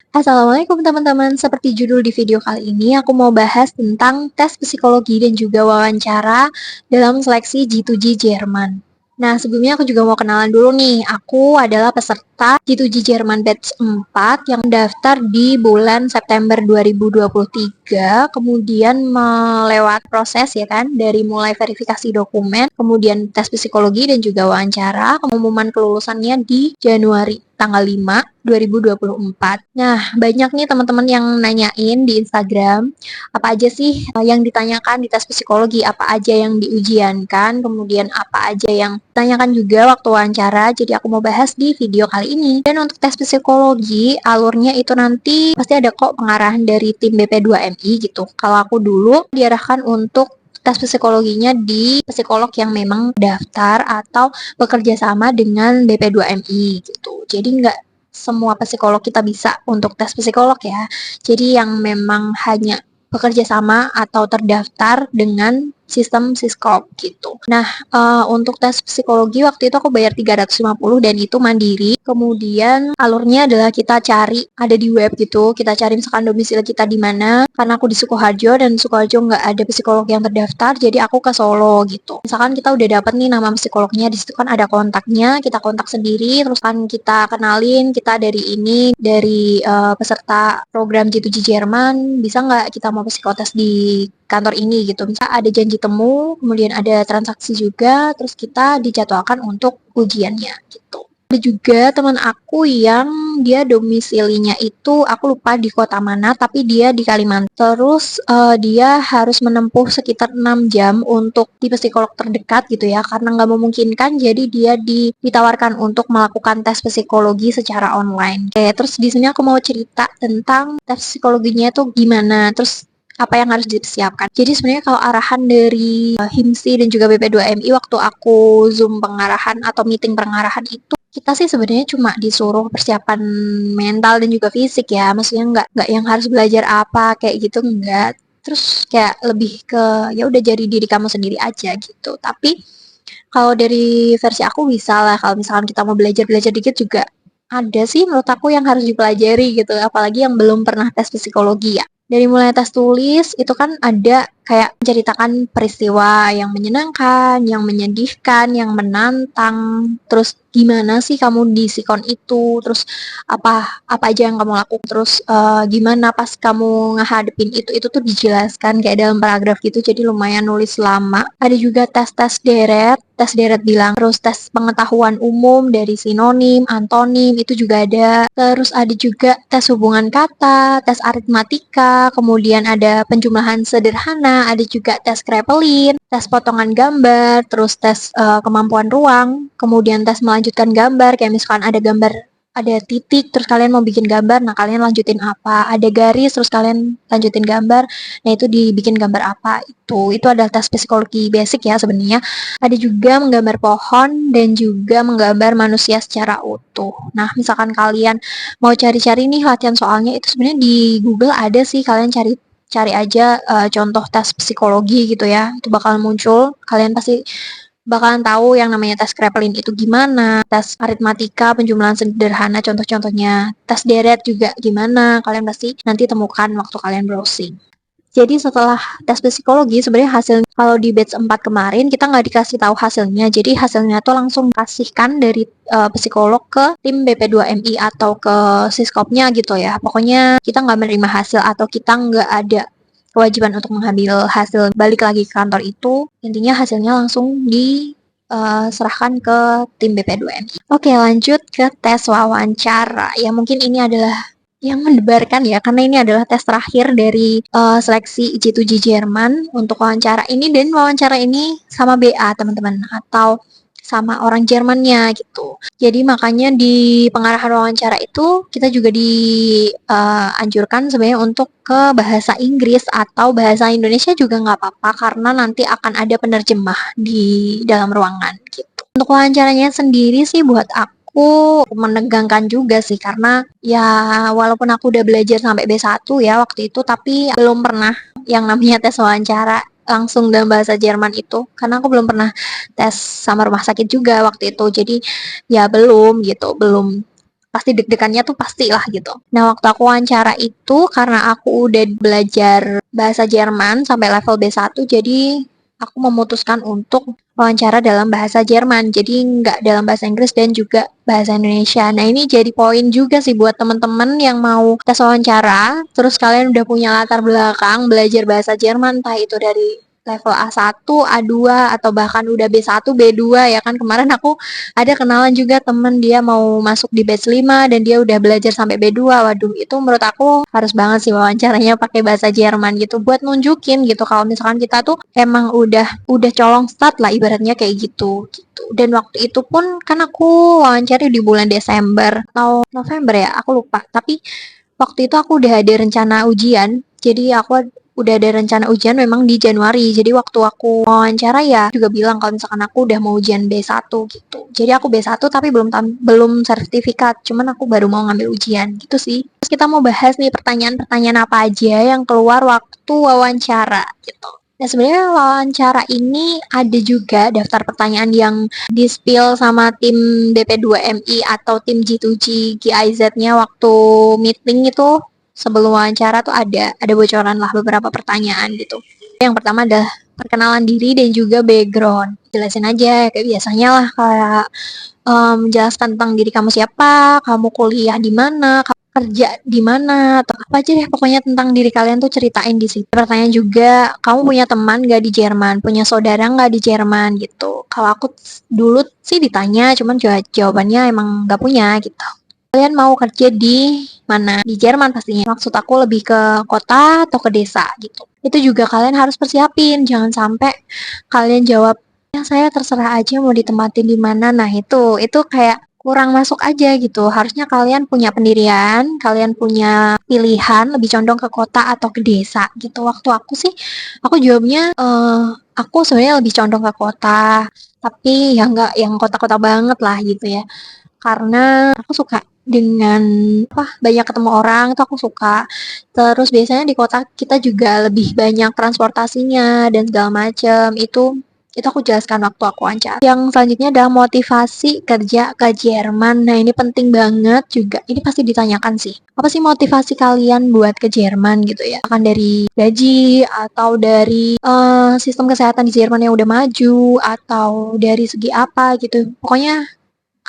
Assalamualaikum teman-teman, seperti judul di video kali ini aku mau bahas tentang tes psikologi dan juga wawancara dalam seleksi G2G Jerman. Nah, sebelumnya aku juga mau kenalan dulu nih. Aku adalah peserta G2G Jerman Batch 4 yang mendaftar di bulan September 2023, kemudian melewati proses ya kan, dari mulai verifikasi dokumen, kemudian tes psikologi dan juga wawancara. Pengumuman kelulusannya di Januari tanggal 5 2024. Nah, banyak nih teman-teman yang nanyain di Instagram, apa aja sih yang ditanyakan di tes psikologi, apa aja yang diujiankan, kemudian apa aja yang ditanyakan juga waktu wawancara. Jadi aku mau bahas di video kali ini. Dan untuk tes psikologi, alurnya itu nanti pasti ada kok pengarahan dari tim BP2MI gitu. Kalau aku dulu diarahkan untuk tes psikologinya di psikolog yang memang daftar atau bekerja sama dengan BP2MI gitu. Jadi nggak semua psikolog kita bisa untuk tes psikolog ya. Jadi yang memang hanya bekerja sama atau terdaftar dengan sistem Siskop gitu. Nah, untuk tes psikologi waktu itu aku bayar 350 dan itu mandiri. Kemudian alurnya adalah kita cari ada di web gitu. Kita cari misalkan domisili kita di mana. Karena aku di Sukoharjo dan Sukoharjo nggak ada psikolog yang terdaftar, jadi aku ke Solo gitu. Misalkan kita udah dapat nih nama psikolognya, di situ kan ada kontaknya, kita kontak sendiri, terus kan kita kenalin kita dari ini, dari peserta program G2G Jerman, bisa nggak kita mau psikotes di kantor ini gitu. Misalnya ada janji temu, kemudian ada transaksi juga, terus kita dijadwalkan untuk ujiannya gitu. Ada juga teman aku yang dia domisilinya itu aku lupa di kota mana, tapi dia di Kalimantan. Terus dia harus menempuh sekitar 6 jam untuk di psikolog terdekat gitu ya, karena nggak memungkinkan. Jadi dia ditawarkan untuk melakukan tes psikologi secara online. Oke, terus di sini aku mau cerita tentang tes psikologinya itu gimana. Terus apa yang harus disiapkan. Jadi sebenarnya kalau arahan dari HIMSI dan juga BP2MI waktu aku Zoom pengarahan atau meeting pengarahan itu, kita sih sebenarnya cuma disuruh persiapan mental dan juga fisik ya. Maksudnya nggak yang harus belajar apa kayak gitu, enggak. Terus kayak lebih ke ya udah jadi diri kamu sendiri aja gitu. Tapi kalau dari versi aku bisa lah, kalau misalkan kita mau belajar-belajar dikit juga ada sih menurut aku yang harus dipelajari gitu, apalagi yang belum pernah tes psikologi ya. Dari mulai tes tulis, itu kan ada kayak menceritakan peristiwa yang menyenangkan, yang menyedihkan, yang menantang, terus gimana sih kamu di sikon itu, terus apa aja yang kamu lakukan, terus gimana pas kamu ngehadepin itu tuh dijelaskan kayak dalam paragraf gitu, jadi lumayan nulis lama. Ada juga tes deret bilang, terus tes pengetahuan umum dari sinonim, antonim, itu juga ada. Terus ada juga tes hubungan kata, tes aritmatika, kemudian ada penjumlahan sederhana, ada juga tes Kraepelin, tes potongan gambar, terus tes kemampuan ruang, kemudian tes melanjutkan gambar, kayak misalkan ada titik, terus kalian mau bikin gambar, nah kalian lanjutin apa, ada garis, terus kalian lanjutin gambar, nah itu dibikin gambar apa, itu adalah tes psikologi basic ya sebenarnya. Ada juga menggambar pohon dan juga menggambar manusia secara utuh. Nah, misalkan kalian mau cari-cari nih latihan soalnya, itu sebenarnya di Google ada sih, kalian cari aja contoh tes psikologi gitu ya, itu bakal muncul, kalian pasti bakalan tahu yang namanya tes Kraepelin itu gimana, tes aritmatika, penjumlahan sederhana, contoh-contohnya, tes deret juga gimana, kalian pasti nanti temukan waktu kalian browsing. Jadi setelah tes psikologi sebenarnya hasil kalau di batch 4 kemarin kita nggak dikasih tahu hasilnya. Jadi hasilnya tuh langsung kasihkan dari psikolog ke tim BP2MI atau ke siskopnya gitu ya. Pokoknya kita nggak menerima hasil atau kita nggak ada kewajiban untuk mengambil hasil balik lagi ke kantor itu. Intinya hasilnya langsung diserahkan ke tim BP2MI. Oke, lanjut ke tes wawancara. Ya mungkin ini adalah yang mendebarkan ya, karena ini adalah tes terakhir dari seleksi G2G Jerman untuk wawancara ini, dan wawancara ini sama BA teman-teman, atau sama orang Jermannya gitu. Jadi makanya di pengarahan wawancara itu kita juga dianjurkan sebenarnya untuk ke bahasa Inggris atau bahasa Indonesia juga nggak apa-apa, karena nanti akan ada penerjemah di dalam ruangan gitu. Untuk wawancaranya sendiri sih buat aku menegangkan juga sih, karena ya walaupun aku udah belajar sampai B1 ya waktu itu, tapi belum pernah yang namanya tes wawancara langsung dalam bahasa Jerman itu, karena aku belum pernah tes sama rumah sakit juga waktu itu, jadi ya belum gitu, belum pasti deg-degannya tuh pastilah gitu. Nah, waktu aku wawancara itu karena aku udah belajar bahasa Jerman sampai level B1, jadi aku memutuskan untuk wawancara dalam bahasa Jerman. Jadi nggak dalam bahasa Inggris dan juga bahasa Indonesia. Nah, ini jadi poin juga sih buat teman-teman yang mau tes wawancara, terus kalian udah punya latar belakang belajar bahasa Jerman, entah itu dari level A1, A2, atau bahkan udah B1, B2 ya kan. Kemarin aku ada kenalan juga temen dia mau masuk di batch 5 dan dia udah belajar sampai B2. Waduh, itu menurut aku harus banget sih wawancaranya pakai bahasa Jerman gitu buat nunjukin gitu kalau misalkan kita tuh emang udah colong start lah ibaratnya kayak gitu. Dan waktu itu pun kan aku wawancara di bulan Desember atau November ya, aku lupa. Tapi waktu itu aku udah ada rencana ujian. Jadi aku udah ada rencana ujian memang di Januari. Jadi waktu aku wawancara ya juga bilang kalau misalkan aku udah mau ujian B1 gitu. Jadi aku B1 tapi belum sertifikat, cuman aku baru mau ngambil ujian gitu sih. Terus kita mau bahas nih pertanyaan-pertanyaan apa aja yang keluar waktu wawancara gitu. Nah, sebenarnya wawancara ini ada juga daftar pertanyaan yang di-spill sama tim BP2MI atau tim G2G GIZ-nya waktu meeting itu sebelum wawancara tuh ada bocoran lah beberapa pertanyaan gitu. Yang pertama adalah perkenalan diri dan juga background. Jelasin aja kayak biasanya lah kayak menjelaskan tentang diri kamu siapa, kamu kuliah di mana, kamu kerja di mana, atau apa aja deh pokoknya tentang diri kalian tuh ceritain di situ. Pertanyaan juga, kamu punya teman gak di Jerman, punya saudara gak di Jerman gitu. Kalau aku dulu sih ditanya, cuman jawabannya emang gak punya gitu. Kalian mau kerja di mana? Di Jerman pastinya. Maksud aku lebih ke kota atau ke desa gitu. Itu juga kalian harus persiapin, jangan sampai kalian jawab ya saya terserah aja mau ditempatin di mana. Nah, itu kayak kurang masuk aja gitu. Harusnya kalian punya pendirian, kalian punya pilihan lebih condong ke kota atau ke desa gitu. Waktu aku sih, aku jawabnya aku sebenarnya lebih condong ke kota, tapi ya nggak yang kota-kota banget lah gitu ya. Karena aku suka dengan banyak ketemu orang itu aku suka. Terus biasanya di kota kita juga lebih banyak transportasinya dan segala macam. Itu aku jelaskan waktu aku wawancara. Yang selanjutnya adalah motivasi kerja ke Jerman. Nah, ini penting banget juga. Ini pasti ditanyakan sih. Apa sih motivasi kalian buat ke Jerman gitu ya? Akan dari gaji atau dari sistem kesehatan di Jerman yang udah maju atau dari segi apa gitu. Pokoknya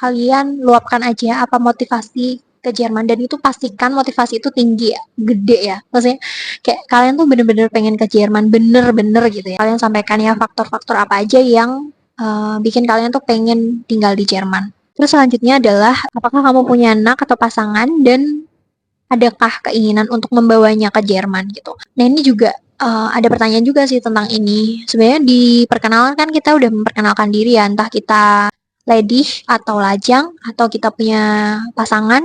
kalian luapkan aja apa motivasi ke Jerman dan itu pastikan motivasi itu tinggi ya, gede ya. Maksudnya kayak kalian tuh bener-bener pengen ke Jerman, bener-bener gitu ya. Kalian sampaikan ya faktor-faktor apa aja yang bikin kalian tuh pengen tinggal di Jerman. Terus selanjutnya adalah apakah kamu punya anak atau pasangan dan adakah keinginan untuk membawanya ke Jerman gitu. Nah, ini juga ada pertanyaan juga sih tentang ini. Sebenarnya di perkenalan kan kita udah memperkenalkan diri ya, entah kita lady atau lajang atau kita punya pasangan.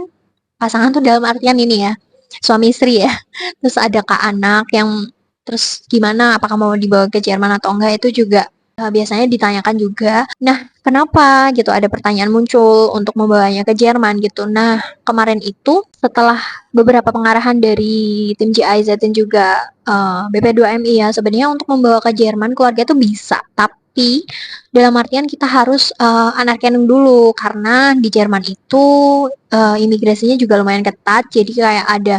Pasangan tuh dalam artian ini ya, suami istri ya. Terus ada kak anak yang terus gimana apakah mau dibawa ke Jerman atau enggak itu juga biasanya ditanyakan juga. Nah, kenapa gitu ada pertanyaan muncul untuk membawanya ke Jerman gitu. Nah, kemarin itu setelah beberapa pengarahan dari tim GIZ dan juga BP2MI ya, sebenarnya untuk membawa ke Jerman keluarga itu bisa, tapi dalam artian kita harus anerkening dulu karena di Jerman itu imigrasinya juga lumayan ketat, jadi kayak ada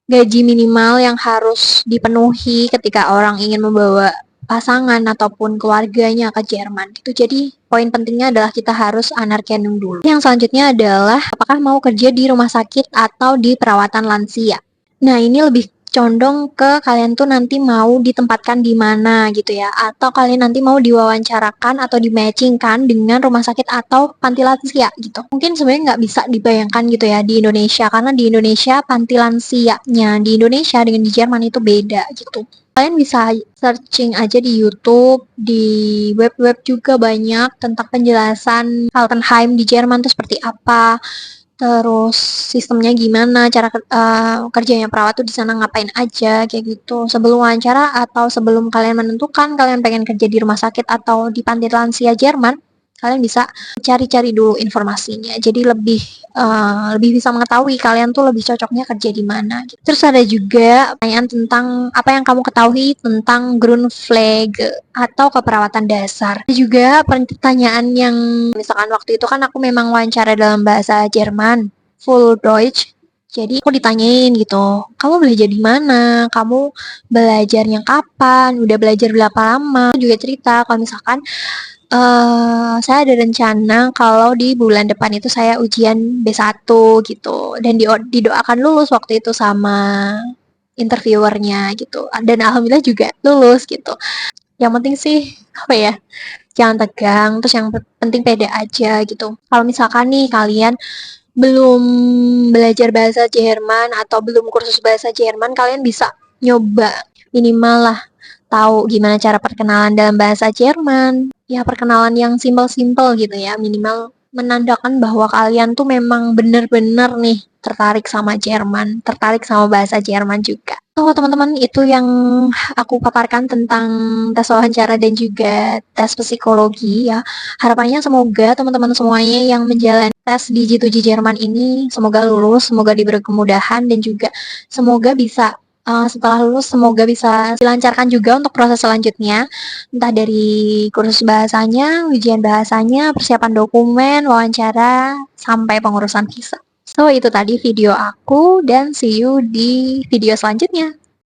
gaji minimal yang harus dipenuhi ketika orang ingin membawa pasangan ataupun keluarganya ke Jerman gitu. Jadi poin pentingnya adalah kita harus anerkening dulu. Yang selanjutnya adalah apakah mau kerja di rumah sakit atau di perawatan lansia. Nah, ini lebih condong ke kalian tuh nanti mau ditempatkan di mana gitu ya, atau kalian nanti mau diwawancarakan atau di-matchingkan dengan rumah sakit atau panti lansia gitu. Mungkin sebenarnya nggak bisa dibayangkan gitu ya di Indonesia, karena di Indonesia panti lansianya di Indonesia dengan di Jerman itu beda gitu. Kalian bisa searching aja di YouTube, di web-web juga banyak tentang penjelasan Altenheim di Jerman itu seperti apa. Terus sistemnya gimana, cara kerjanya perawat tuh di sana ngapain aja kayak gitu. Sebelum wawancara atau sebelum kalian menentukan kalian pengen kerja di rumah sakit atau di panti lansia Jerman, kalian bisa cari-cari dulu informasinya. Jadi lebih bisa mengetahui kalian tuh lebih cocoknya kerja di mana. Terus ada juga pertanyaan tentang apa yang kamu ketahui tentang Grundpflege atau keperawatan dasar. Ada juga pertanyaan yang misalkan waktu itu kan aku memang wawancara dalam bahasa Jerman, full Deutsch. Jadi aku ditanyain gitu, kamu belajar di mana? Kamu belajarnya kapan? Udah belajar berapa lama? Aku juga cerita kalau misalkan saya ada rencana kalau di bulan depan itu saya ujian B1 gitu dan didoakan lulus waktu itu sama interviewernya gitu. Dan alhamdulillah juga lulus gitu. Yang penting sih apa ya? Jangan tegang, terus yang penting pede aja gitu. Kalau misalkan nih kalian belum belajar bahasa Jerman atau belum kursus bahasa Jerman, kalian bisa nyoba minimal lah tahu gimana cara perkenalan dalam bahasa Jerman. Ya perkenalan yang simpel-simpel gitu ya, minimal menandakan bahwa kalian tuh memang bener-bener nih tertarik sama Jerman, tertarik sama bahasa Jerman juga. So, teman-teman, itu yang aku paparkan tentang tes wawancara dan juga tes psikologi ya. Harapannya semoga teman-teman semuanya yang menjalani tes di G2G Jerman ini semoga lulus, semoga diberi kemudahan dan juga semoga bisa setelah lulus semoga bisa dilancarkan juga untuk proses selanjutnya, entah dari kursus bahasanya, ujian bahasanya, persiapan dokumen, wawancara, sampai pengurusan visa. So, itu tadi video aku dan see you di video selanjutnya.